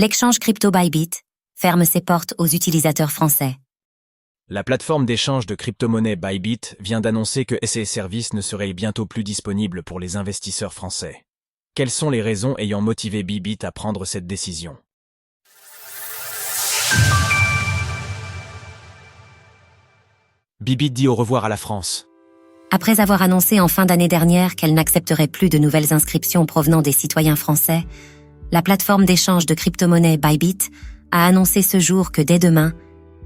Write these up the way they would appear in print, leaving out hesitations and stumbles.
L'exchange crypto Bybit ferme ses portes aux utilisateurs français. La plateforme d'échange de crypto-monnaies Bybit vient d'annoncer que ses services ne seraient bientôt plus disponibles pour les investisseurs français. Quelles sont les raisons ayant motivé Bybit à prendre cette décision? Bybit dit au revoir à la France. Après avoir annoncé en fin d'année dernière qu'elle n'accepterait plus de nouvelles inscriptions provenant des citoyens français, la plateforme d'échange de crypto-monnaies Bybit a annoncé ce jour que dès demain,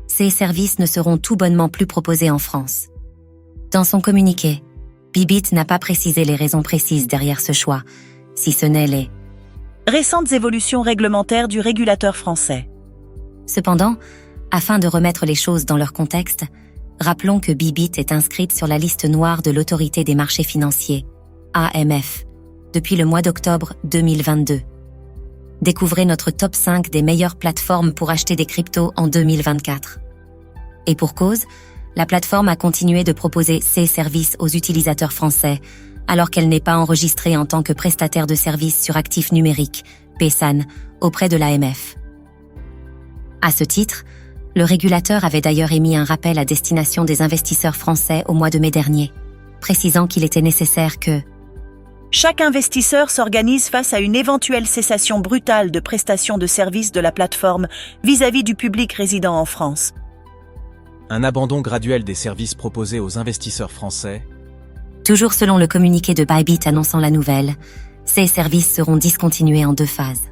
ces services ne seront tout bonnement plus proposés en France. Dans son communiqué, Bybit n'a pas précisé les raisons précises derrière ce choix, si ce n'est les récentes évolutions réglementaires du régulateur français. Cependant, afin de remettre les choses dans leur contexte, rappelons que Bybit est inscrite sur la liste noire de l'Autorité des marchés financiers, AMF, depuis le mois d'octobre 2022. Découvrez notre top 5 des meilleures plateformes pour acheter des cryptos en 2024. Et pour cause, la plateforme a continué de proposer ses services aux utilisateurs français, alors qu'elle n'est pas enregistrée en tant que prestataire de services sur actifs numériques, PSAN, auprès de l'AMF. À ce titre, le régulateur avait d'ailleurs émis un rappel à destination des investisseurs français au mois de mai dernier, précisant qu'il était nécessaire que chaque investisseur s'organise face à une éventuelle cessation brutale de prestation de services de la plateforme vis-à-vis du public résidant en France. Un abandon graduel des services proposés aux investisseurs français. Toujours selon le communiqué de Bybit annonçant la nouvelle, ces services seront discontinués en 2 phases.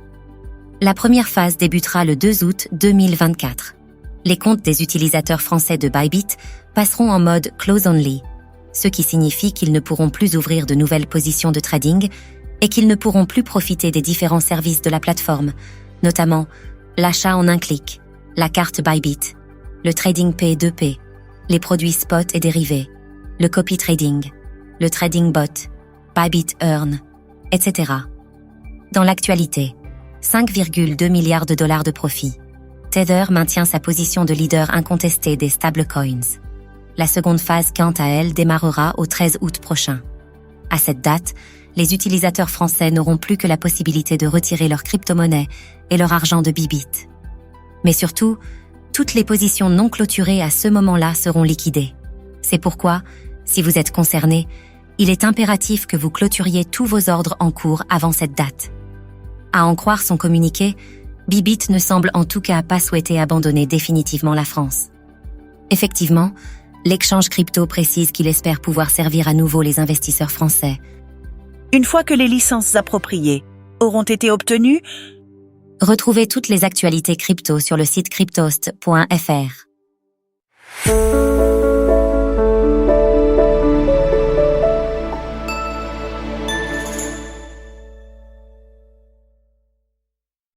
La première phase débutera le 2 août 2024. Les comptes des utilisateurs français de Bybit passeront en mode close only, ce qui signifie qu'ils ne pourront plus ouvrir de nouvelles positions de trading et qu'ils ne pourront plus profiter des différents services de la plateforme, notamment l'achat en un clic, la carte Bybit, le trading P2P, les produits spot et dérivés, le copy trading, le trading bot, Bybit Earn, etc. Dans l'actualité, 5,2 milliards de dollars de profit. Tether maintient sa position de leader incontesté des stablecoins. La seconde phase, quant à elle, démarrera au 13 août prochain. À cette date, les utilisateurs français n'auront plus que la possibilité de retirer leurs crypto-monnaies et leur argent de Bybit. Mais surtout, toutes les positions non clôturées à ce moment-là seront liquidées. C'est pourquoi, si vous êtes concerné, il est impératif que vous clôturiez tous vos ordres en cours avant cette date. À en croire son communiqué, Bybit ne semble en tout cas pas souhaiter abandonner définitivement la France. Effectivement, l'exchange crypto précise qu'il espère pouvoir servir à nouveau les investisseurs français. Une fois que les licences appropriées auront été obtenues, retrouvez toutes les actualités crypto sur le site cryptost.fr.